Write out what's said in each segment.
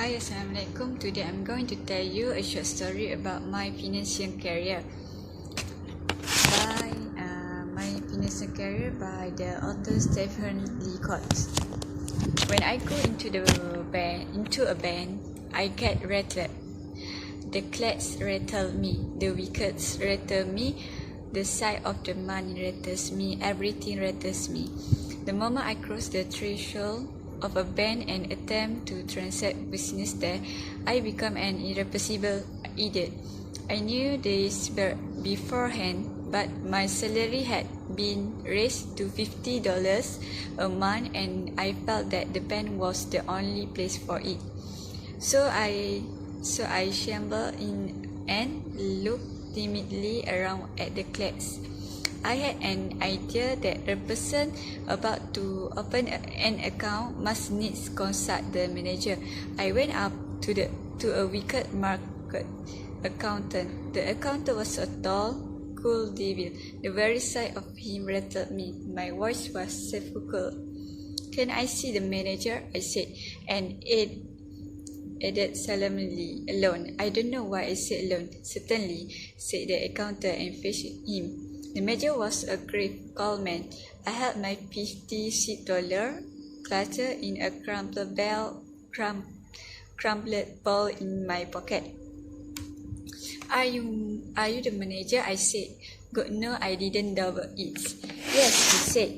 Hi, Assalamualaikum. Today I'm going to tell you a short story about my financial career. My financial career by the author Stephen Lee Coates. When I go into a band, I get rattled. The clats rattle me, the wickets rattle me, the sight of the money rattles me, everything rattles me. The moment I cross the threshold of a band and attempt to transact business there, I become an irrepressible idiot. I knew this beforehand, but my salary had been raised to $50 a month, and I felt that the band was the only place for it. So I shambled in and looked timidly around at the class. I had an idea that a person about to open an account must needs consult the manager. I went up to a wicked market accountant. The accountant was a tall, cool devil. The very sight of him rattled me. My voice was sepulchral. "Can I see the manager?" I said, and added solemnly, "Alone." "I don't know why I said alone." "Certainly," said the accountant and faced him. The manager was a grave, calm man. I held my $50 cluttered in a crumpled ball in my pocket. Are you the manager?" I said. "God, no, I didn't double it." "Yes," he said.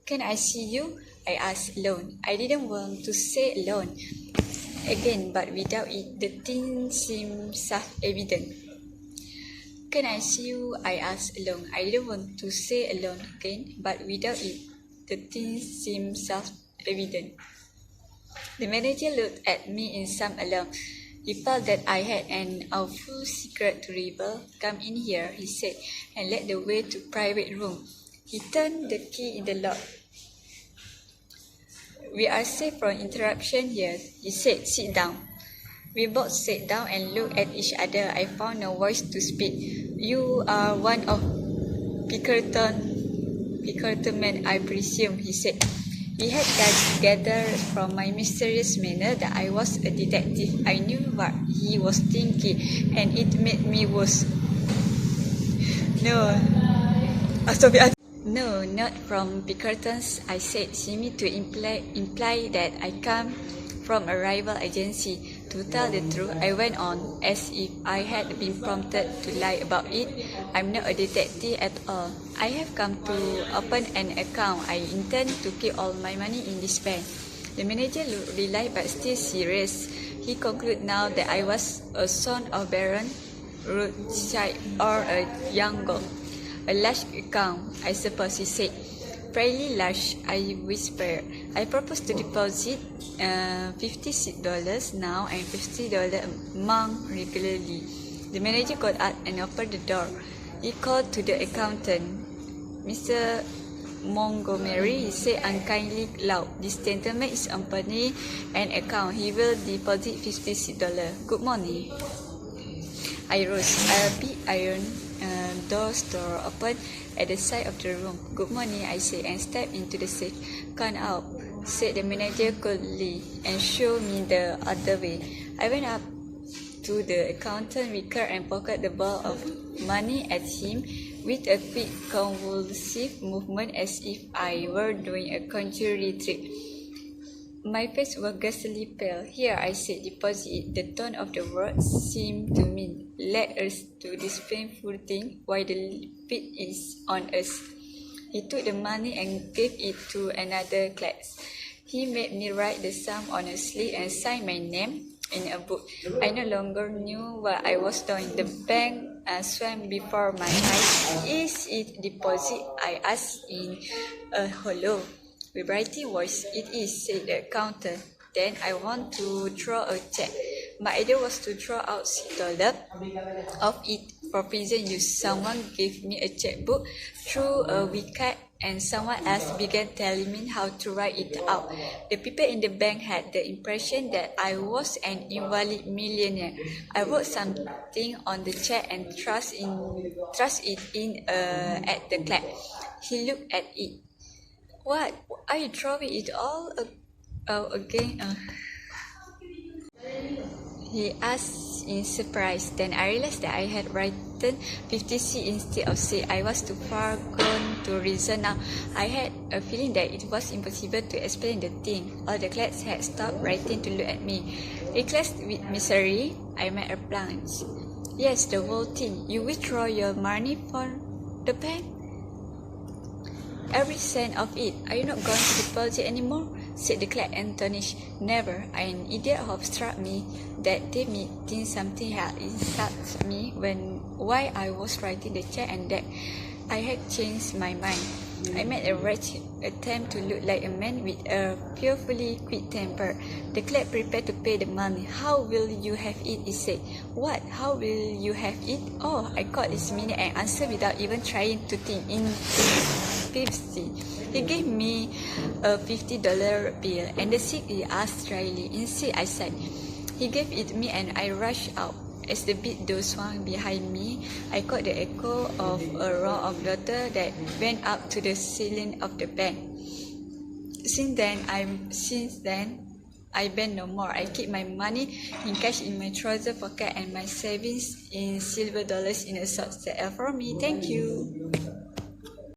"Can I see you?" I asked. "Alone." I didn't want to say alone again, but without it, the thing seemed self-evident. "Can I see you?" I asked. "Alone." I didn't want to say alone again, but without it, the thing seemed self-evident. The manager looked at me in some alarm. He felt that I had an awful secret to reveal. "Come in here," he said, and led the way to private room. He turned the key in the lock. "We are safe from interruption here," he said. "Sit down." We both sat down and looked at each other. I found no voice to speak. "You are one of Pinkerton men, I presume," he said. He had gathered from my mysterious manner that I was a detective. I knew what he was thinking, and it made me worse. "No, not from Pinkertons," I said, seeming to imply that I come from a rival agency. "To tell the truth," I went on, as if I had been prompted to lie about it, "I'm not a detective at all. I have come to open an account. I intend to keep all my money in this bank." The manager looked relieved but still serious. He concluded now that I was a son of Baron Rothschild or a young gold. "A large account, I suppose," he said. "Fairly large," I whispered. "I propose to deposit $50 now and $50 a month regularly." The manager got up and opened the door. He called to the accountant. "Mr. Montgomery," he said unkindly loud, "this gentleman is opening an account. He will deposit $50. Good morning." I rose. A big iron door opened at the side of the room. "Good morning," I said, and stepped into the safe. "Count out," said the manager coldly, and showed me the other way. I went up to the accountant wicker and pocketed the ball of money at him with a quick convulsive movement as if I were doing a conjuring trick. My face was ghastly pale. "Here," I said, "deposit it." The tone of the words seemed to mean, "Let us do this painful thing while the fit is on us." He took the money and gave it to another class. He made me write the sum on a slip and sign my name in a book. I no longer knew what I was doing. The bank swam before my eyes. "Is it deposit?" I asked in a hollow, vibrating voice. "It is," said the accountant. "Then I want to draw a check." My idea was to draw out $6 of it for present use. Someone gave me a checkbook through a wicket, and someone else began telling me how to write it out. The people in the bank had the impression that I was an invalid millionaire. I wrote something on the check and thrust it in at the clerk. He looked at it. "What? Are you throwing it all out again?" He asked in surprise. Then I realized that I had written 50C instead of C. I was too far gone to reason now. I had a feeling that it was impossible to explain the thing. All the class had stopped writing to look at me. Reckless with misery, I made a plunge. Yes, the whole thing. You withdraw your money from the bank? Every cent of it. Are you not going to deposit anymore? Said the clerk astonished. Never. An idiot hope struck me that they may think something had insulted me while I was writing the check, and that I had changed my mind. I made a wretched attempt to look like a man with a fearfully quick temper. The clerk prepared to pay the money. How will you have it? He said. What? How will you have it? Oh, I caught this minute and answered without even trying to think. In 50. He gave me a $50 bill and the seat he asked dryly. Insist, I said. He gave it me and I rushed out. As the big door swung behind me, I caught the echo of a roar of laughter that went up to the ceiling of the bank. Since then, I bend no more. I keep my money in cash in my trouser pocket and my savings in silver dollars in a sock set for me. Thank you.